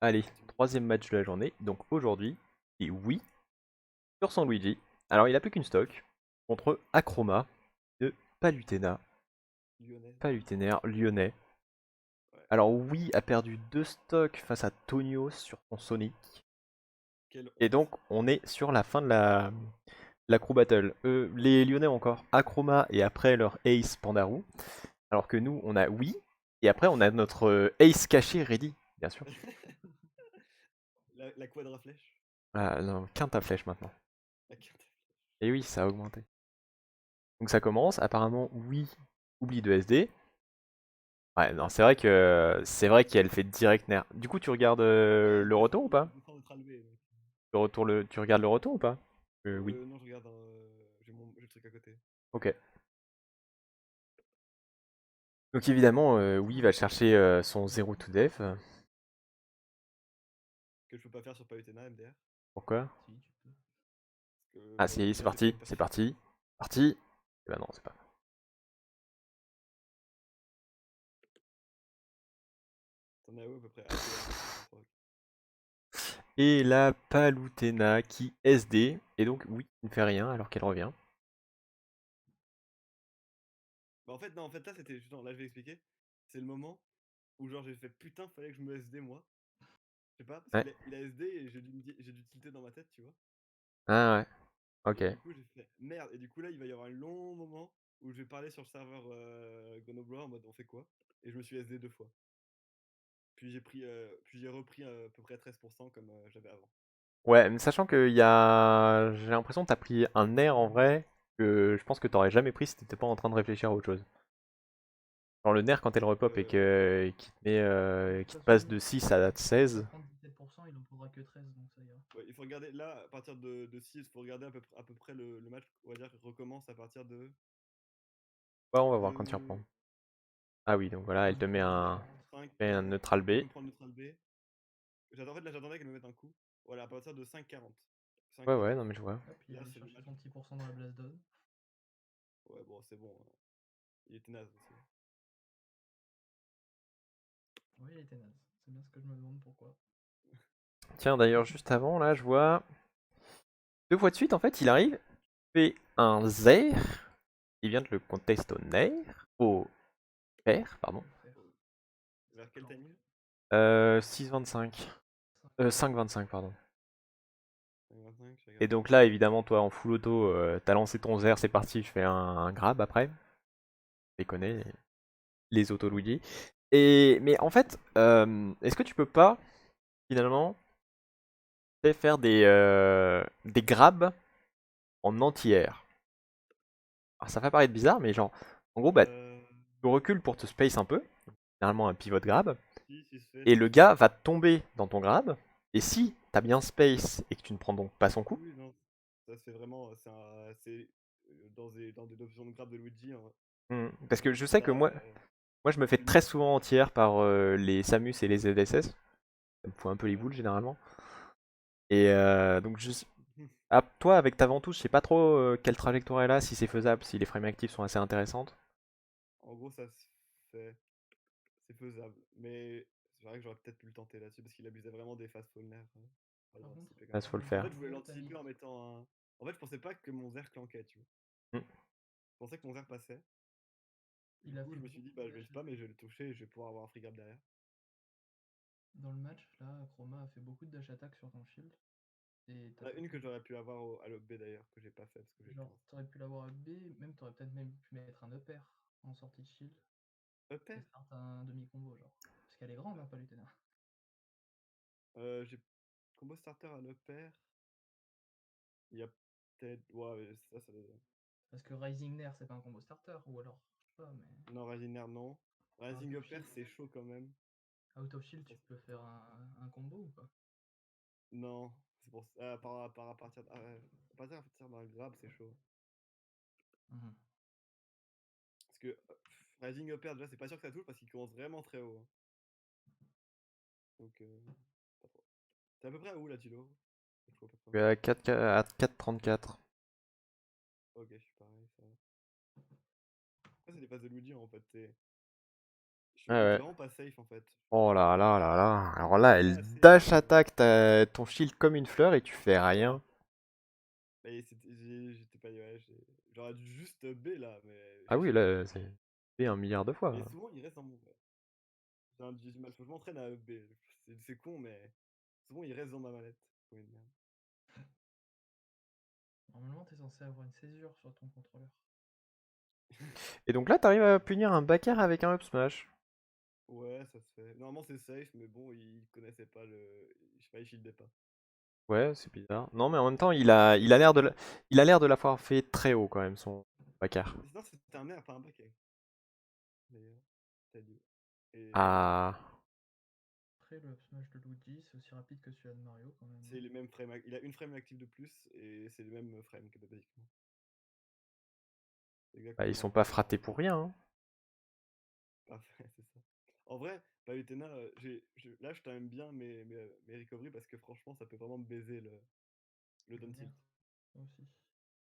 Allez, troisième match de la journée. Donc aujourd'hui, et oui, sur son Luigi. Alors il a plus qu'une stock contre Acroma de Palutena. Lyonnais. Palutenaire lyonnais. Ouais. Alors oui, a perdu deux stocks face à Tonio sur son Sonic. Quelle Et honte. donc on est sur la fin de la crew battle. Les lyonnais ont encore Acroma et après leur ace Pandarou. Alors que nous on a oui. Et après on a notre ace caché ready, bien sûr. La quadra flèche. Ah non, quinte à flèche maintenant. La carte. Et oui, ça a augmenté. Donc ça commence, apparemment oui, oublie de SD. Ouais, non, c'est vrai qu'elle fait direct nerf. Du coup, tu regardes Ouais, le retour ou pas? je sens d'être enlevé, mec. Tu regardes le retour ou pas? Oui. Non, je regarde, j'ai le truc à côté. Ok. Donc évidemment, oui, va chercher son 0 to def. Que je peux pas faire sur Palutena, MDR. Pourquoi? Si, tu peux. Parce que Ah si, c'est Palutena, j'ai pas parti, une c'est passion. parti. Parti. Eh ben non, c'est pas. T'en as où à peu près? Ah, ok, ouais, c'est 63. Et la Palutena qui SD. Et donc oui, il ne fait rien alors qu'elle revient. Bah, en fait, non, en fait, là, c'était. Justement, là, je vais expliquer. C'est le moment où, genre, j'ai fait putain, fallait que je me SD, moi. Je sais pas, parce Ouais. qu'il a SD et j'ai dû tilter dans ma tête, tu vois. Ah ouais. Ok. Et du coup, j'ai fait merde. Et du coup, là, il va y avoir un long moment où je vais parler sur le serveur Gonoblower en mode on fait quoi? Et je me suis SD deux fois. Puis j'ai repris à peu près 13% comme j'avais avant. Ouais, mais sachant que y a. J'ai l'impression que t'as pris un air en vrai que je pense que t'aurais jamais pris si t'étais pas en train de réfléchir à autre chose. Genre le nerf quand elle repop et Euh, que qui te met De toute qui te passe façon, de 6 à il va 16. prendre 17%, il en prendra que 13, donc ça ira. ouais, il faut regarder là, à partir de 6, il faut regarder à peu près le match, on va dire, recommence à partir Ouais, on va voir quand tu reprends. de Ah oui, donc voilà, elle te met un, 5, fait un 40. neutral Il peut B. me prendre neutral B. En fait, là, j'attendais qu'elle me mette un coup. Voilà, à partir de 5,40. Ouais, ouais, 5,40. non mais je vois. Hop, il Là, allait c'est le chercher match. son petit pourcent dans la blast zone. Ouais, bon, c'est bon, hein. Il était naze aussi. Oui, il était naze. C'est bien ce que je me demande pourquoi. Tiens, d'ailleurs, juste avant, là, je vois deux fois de suite, en fait, il arrive, fait un Zer, il vient de le contest au Nair, au Pair, pardon. Au fer. Oh. Vers quel Plan. timing? 6,25. 5,25, pardon. 5,25, je Et regarde ça. donc là, évidemment, toi, en full auto, t'as lancé ton Zer, c'est parti, je fais un grab après. Je les connais, les auto Luigi. Mais en fait, est-ce que tu peux pas, finalement, faire des grabs en anti-air? Alors ça va paraître bizarre, mais genre, en gros, bah, Euh... tu recules pour te space un peu, généralement un pivot grab, Si se fait, et si le se fait. gars va tomber dans ton grab, et si t'as bien space et que tu ne prends donc pas son coup, Oui, oui, non. Ça se fait vraiment. C'est dans des options de grab de Luigi, hein. parce que je sais que Ça, moi je me fais c'est très limite. souvent anti-air par les Samus et les ZSS, ça me fout un peu les Ouais. boules généralement. Et donc ah, toi avec ta ventouse, je sais pas trop quelle trajectoire elle a, si c'est faisable, si les frames actifs sont assez intéressantes. En gros, ça se fait. C'est faisable. Mais c'est vrai que j'aurais peut-être pu le tenter là-dessus parce qu'il abusait vraiment des fast fall nerfs, hein. Pas le Par droit contre, d'anticiper comme Ça, ça. faut le En fait, faire. je voulais combien t'as mis? l'anticiper en mettant un. En fait, je pensais pas que mon Zer clankait, tu vois. Hmm. Je pensais que mon Zer passait. Du Il a coup, fait je me suis dit, beaucoup bah, de je vais le dash spam et attack. je vais le toucher et je vais pouvoir avoir un free grab derrière. Dans le match, là, Chroma a fait beaucoup de dash attack sur ton shield. Et t'as Ah, pas une pu. que j'aurais pu avoir à l'OB d'ailleurs, que j'ai pas fait parce que j'ai Genre, 15. t'aurais pu l'avoir up B, même t'aurais peut-être même pu mettre un upper en sortie de shield et Upper? start un demi-combo, genre. Parce qu'elle est grande, hein, pas Palutena. J'ai combo starter à l'upper. Il y a peut-être. Ouais, ça doit. Parce que Rising Nair, c'est pas un combo starter, ou alors, je sais pas, mais. Non, Rising Air, non. Out Rising of Upper, shield, c'est chaud quand même. out of shield, Ça, tu peux faire un combo ou pas? non, c'est pour ça. À partir à partir d'un grab, c'est chaud. Mhm. Parce que Rising Upper, déjà, c'est pas sûr que ça touche parce qu'il commence vraiment très haut, hein. Donc, pas trop. T'es à peu près à où là, Tilo? Je vois pas trop. À 4, à 4,34. Ok, je suis pareil, ça va. Après, c'est des phases de Luigi en fait. Il Ouais, était ouais. vraiment pas safe en fait. Oh là là là là. Alors là, Pas elle assez. dash attaque ton shield comme une fleur et tu fais rien. Et j'étais pas. Ouais, j'aurais dû juste B là, mais Ah j'ai oui, cheaté. là, c'est fait un milliard de fois. Mais souvent, il reste dans mon. Ouais. J'ai du mal. Faut que je m'entraîne à B. C'est con, mais souvent, il reste dans ma mallette. Comme une merde. Normalement, t'es censé avoir une césure sur ton contrôleur. Et donc là, t'arrives à punir un backer avec un up smash. Ouais, ça se fait. Normalement, c'est safe, mais bon, il connaissait pas le. Je sais pas, il shieldait pas. Ouais, c'est bizarre. Non, mais en même temps, il a l'air de l'avoir fait très haut quand même, son backer. Sinon, c'était un air, pas un baquet. D'ailleurs, t'as dit. Et Ah. Après, le up smash de Luigi, c'est aussi rapide que celui de Mario quand même. c'est les mêmes frames. Il a une frame active de plus et c'est les mêmes frames que basiquement. Bah, ils Exactement sont pas pareil. fratés pour rien, hein. Parfait, c'est ça. En vrai, Palutena, là je t'aime bien mes recoveries parce que franchement ça peut vraiment me baiser le down tilt. Moi aussi.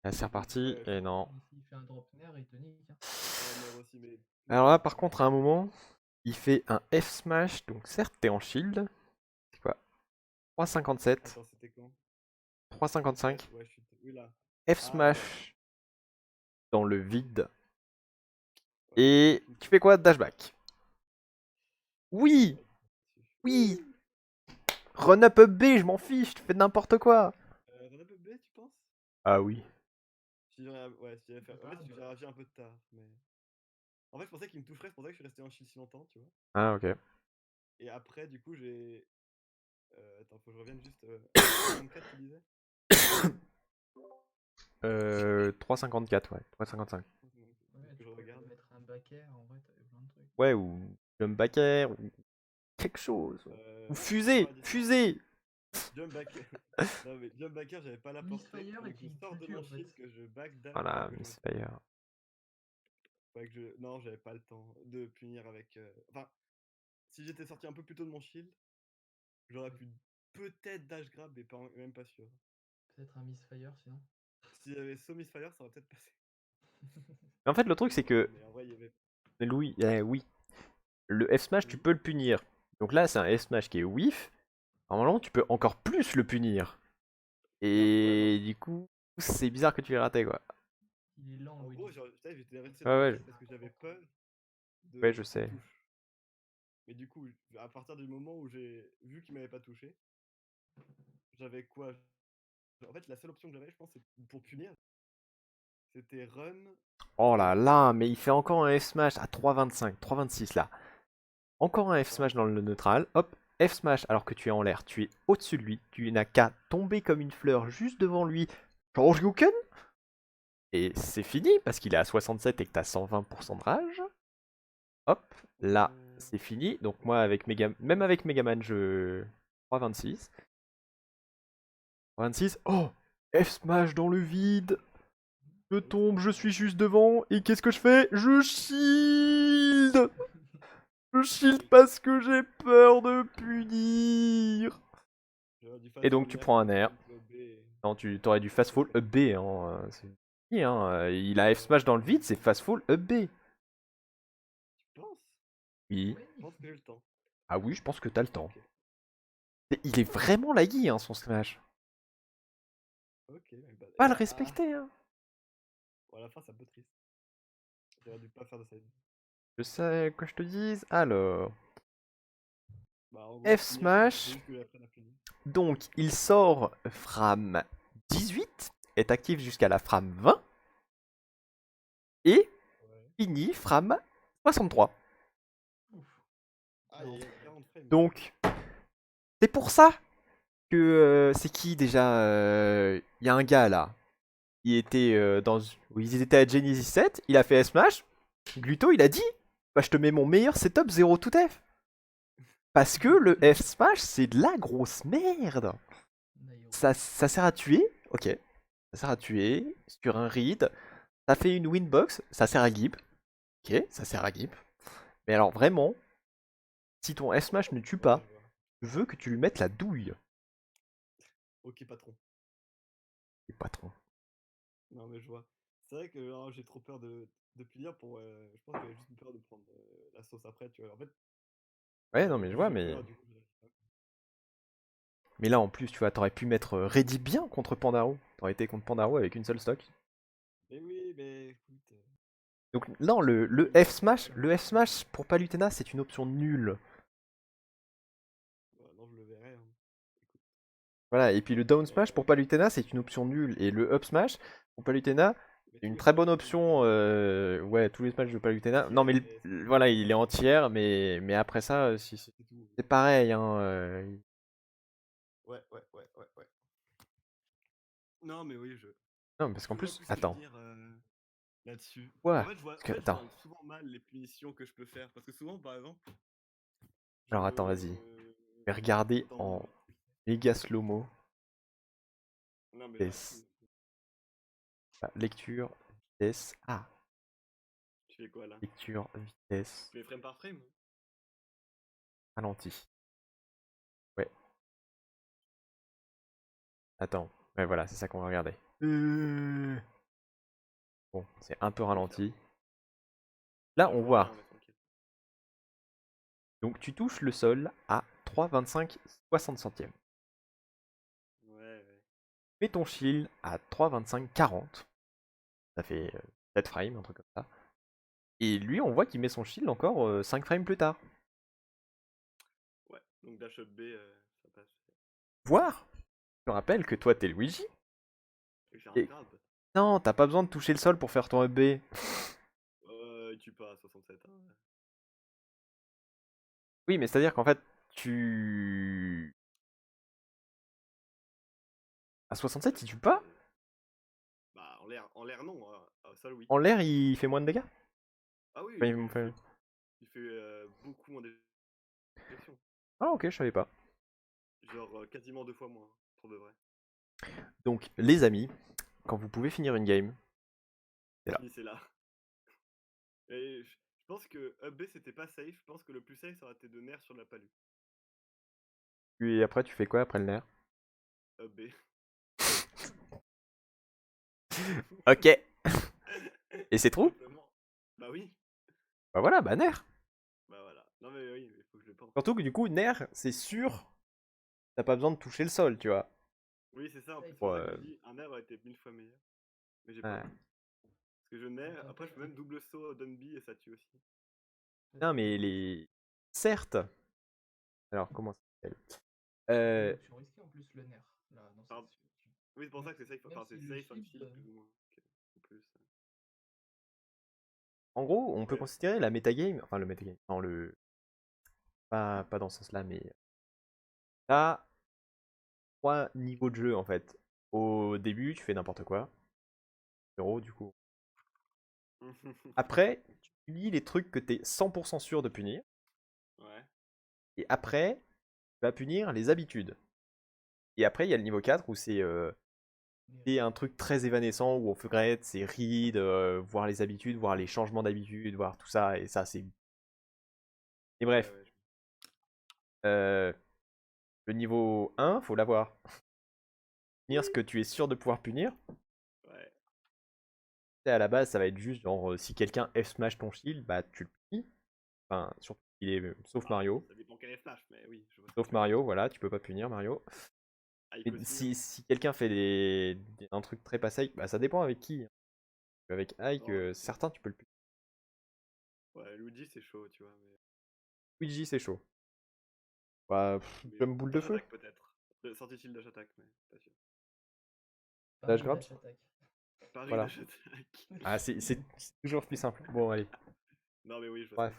Là, c'est reparti, Ouais, et non. Et s'il fait un drop nair, il te nique. Hein. ouais, Nair aussi, mais Alors là, par contre, à un moment, il fait un F smash, donc certes, t'es en shield. C'est quoi? 3,57, attends, c'était quand? 3,55. Ouais, je suis. Oui, là. F Ah ouais. smash dans le vide. Ouais, Et tu me tu tues. fais quoi? Dashback. Oui! Ouais, tu me tues. Oui! Run up up B, je m'en fiche, tu fais n'importe quoi! Run up B, tu penses? Ah oui. Ouais, si j'avais fait. En fait, Capable. j'ai réagi un peu tard, mais. En fait, je pensais qu'il me toucherait, c'est pour ça que je suis resté en shield si longtemps, tu vois. Ah, ok. Et après, du coup, j'ai. Attends, faut que je revienne juste. 3,54, tu disais? 3,54, ouais. 3,55. Ouais, Que tu je pouvais regarde. mettre un backer, en vrai, t'avais plein de trucs. Ouais, ou jump backer, ou quelque chose. Ou fusée! 3,19. Fusée! Jump back. Non, mais jump backer, j'avais pas la portée. Misfire et Fallait que je qui sorte me de tue mon en fait. shield, que je backdash et Voilà, que je. Misfire. Fallait que je. Non, j'avais pas le temps de punir avec. Enfin, si j'étais sorti un peu plus tôt de mon shield, j'aurais pu peut-être dash grab, mais même pas sûr. Peut-être un misfire sinon. Si j'avais saut misfire, ça aurait peut-être passé. En fait, le truc, c'est que Mais en vrai, il y avait. Louis, oui, le F smash, tu Oui. peux le punir. Donc là, c'est un F smash qui est whiff. Normalement, tu peux encore plus le punir. Non, ouais, non. Et du coup, c'est bizarre que tu l'aies raté, quoi. Il est lent, En gros, Luigi. putain, j'étais resté Ouais, dans mon ouais, shield parce que j'avais peur ouais, je qu'il me sais. touche. Mais du coup, à partir du moment où j'ai vu qu'il m'avait pas touché, j'avais quoi? En fait, la seule option que j'avais, je pense, pour punir, c'était run. Oh là là, mais il fait Run. encore un F smash à 3,25, 3,26 là. Encore un F smash dans le neutral. Hop, F smash alors que tu es en l'air. Tu es au-dessus de lui. Tu n'as qu'à tomber comme une fleur juste devant lui. Shoryuken. Et c'est fini parce qu'il est à 67 et que t'as 120% de rage. Hop, là, c'est fini. Donc moi, même avec Megaman, je... 3,26. 26. Oh, F smash dans le vide. Je tombe, je suis juste devant. Et qu'est-ce que je fais? Je shield. Je shield parce que j'ai peur de punir. J'aurais dû Et fast donc tu fall prends un fast air. fall to B. Non, tu t'aurais dû fast fall up B. Hein. C'est fini, hein. Il a F smash dans le vide, c'est fast fall up B. Tu penses? Oui. Oui. Je pense que j'ai le temps. Ah oui, je pense que t'as le temps. Ok. Et il est vraiment laggy, hein, son smash. Ok. Bah, Pas et le respecter, hein. bon, à la fin, c'est un peu triste. J'aurais dû pas faire de side. Je sais que je te dise. Alors, Bah, en gros, F punir, faut smash. juste que après la punir. Donc, il sort frame 18, est actif jusqu'à la frame 20 et Ouais. finit frame 63. Ouf. Ah, il y a 40 frames. Donc, c'est pour ça que c'est qui déjà? Il y a un gars là. Il était oui, ils étaient à Genesis 7, il a fait S-Smash. Gluto, il a dit bah, je te mets mon meilleur setup 0 tout F. Parce que le F-Smash, c'est de la grosse merde. Nairo. Ça sert à tuer, ok. Ça sert à tuer sur un read. Ça fait une winbox, ça sert à Gib. Ok, ça sert à Gib. Mais alors vraiment, si ton F-Smash ne tue Ouais, pas, je vois. je veux que tu lui mettes la douille. Ok, patron. Et patron. Non, mais je vois. C'est vrai que genre, j'ai trop peur de punir pour. Je pense que j'avais juste peur de prendre la sauce après, tu vois. En fait, Ouais, non, mais je vois, j'ai mais. peur, du coup, je réagis pas. Mais là, en plus, tu vois, t'aurais pu mettre Ready bien contre Pandaro. T'aurais été contre Pandaro avec une seule stock. Mais oui, mais écoute. Donc, non, le F-Smash pour Palutena, c'est une option nulle. Bah, non, je le verrai. Hein. Écoute. Voilà, et puis le Down Mais, Smash pour Palutena, c'est une option nulle. Et le Up Smash pour Palutena, mais c'est tous une les très smash bonne de option. Palutena, Ouais, tous les smash de Palutena. Non, mais tiers, et voilà, il est en tiers, mais après ça, c'est tout. c'est pareil. Hein, Ouais, ouais, ouais, ouais, ouais. Non, mais oui, Non, parce je qu'en vois plus, plus ce que tu veux attends. dire là-dessus. Ouais. En fait, Parce que, je attends. vois souvent mal les punitions que je peux faire. Parce que souvent, par exemple, Alors, attends, vas-y. je. Je vais regarder Dans. en méga slow-mo. Non, mais là, Vitesse. Lecture, vitesse. Ah, tu fais quoi là? lecture, vitesse, Tu fais frame par frame? ralenti. Ouais, attends. Ouais, voilà, c'est ça qu'on va regarder. Bon, c'est un peu Je vais le faire. ralenti. Là, Ouais, on je vois voit. rien, mais t'inquiète. Donc, tu touches le sol à 3,25 60 centièmes. Ouais, ouais. Mets ton shield à 3,25 40. Ça fait 7 frames, un truc comme ça. Et lui, on voit qu'il met son shield encore 5 frames plus tard. Ouais, donc dash up B, ça passe. Voire, je te rappelle que toi, t'es Luigi. Et j'ai un Et grab. non, t'as pas besoin de toucher le sol pour faire ton up B. Il tue pas à 67. Hein. Oui, mais c'est-à-dire qu'en fait, tu... À 67, il tue pas? Bah, en l'air non. Ça, oui. En l'air, il fait moins de dégâts? Ah oui, Enfin, il fait beaucoup moins d'éjection. Ah, ok, je savais pas. Genre quasiment 2 fois moins, hein, pour de vrai. Donc, les amis, quand vous pouvez finir une game, c'est là. Finissez là. Et je pense que up B c'était pas safe. Je pense que le plus safe ça aurait été de nerf sur la palu. Et après, tu fais quoi après le nerf? Up B. Ok. Et c'est Tout trop? simplement. Bah oui. Bah voilà, bah nerf. Bah voilà. Non mais oui, il faut que je le pense. Surtout que du coup, nerf, c'est sûr, t'as pas besoin de toucher le sol, tu vois. Oui, c'est ça. En plus, c'est pour ça que je Ouais, me dis un nerf aurait été 1000 fois meilleur. Mais j'ai pas ouais. envie. Parce que je nerf. Après, je fais même double saut Dunby et ça tue aussi. Non, mais les... Certes. Alors, comment ça s'appelle? C'est une Euh, option risquée en plus, le nerf, là, dans cette Enfin, situation. oui, c'est pour ça que c'est safe. Même Enfin, c'est si le safe un shield. shield plus ou moins. Ok. En plus. En gros, on peut Ouais. considérer la metagame, enfin le metagame, non, le... Pas dans ce sens-là, mais... T'as 3 niveaux de jeu, en fait. Au début, tu fais n'importe quoi. 0, du coup. Après, tu punis les trucs que t'es 100% sûr de punir. Ouais. Et après, tu vas punir les habitudes. Et après, il y a le niveau 4 où c'est un truc très évanescent, où on ferait c'est read, voir les habitudes, voir les changements d'habitude, voir tout ça, et ça, c'est... Et Ouais, bref, ouais. euh, le niveau 1, faut l'avoir. Punir ce que tu es sûr de pouvoir punir. Ouais. Et à la base, ça va être juste genre, si quelqu'un F-smash ton shield, bah tu le punis. Enfin, surtout il est... sauf Bah, Mario. ça dépend quel est flash, mais oui, je vois ce que Sauf tu veux dire. Mario, voilà, tu peux pas punir Mario. Ike Et aussi, hein. si quelqu'un fait un truc très pas safe, bah ça dépend avec qui. Avec Ike, Non, je sais. certains tu peux le punir. Ouais, Luigi c'est chaud, tu vois, mais. Luigi, c'est chaud. Bah, Mais j'aime boule de Dash feu. Attack peut-être. Sorti-il Dash Attack, mais pas sûr. Dash Paris Grabs. Dash Attack. Paris Voilà. Dash Attack. Ah, c'est toujours plus simple. Bon, allez. Non, mais oui, je vois ce que Bref, tu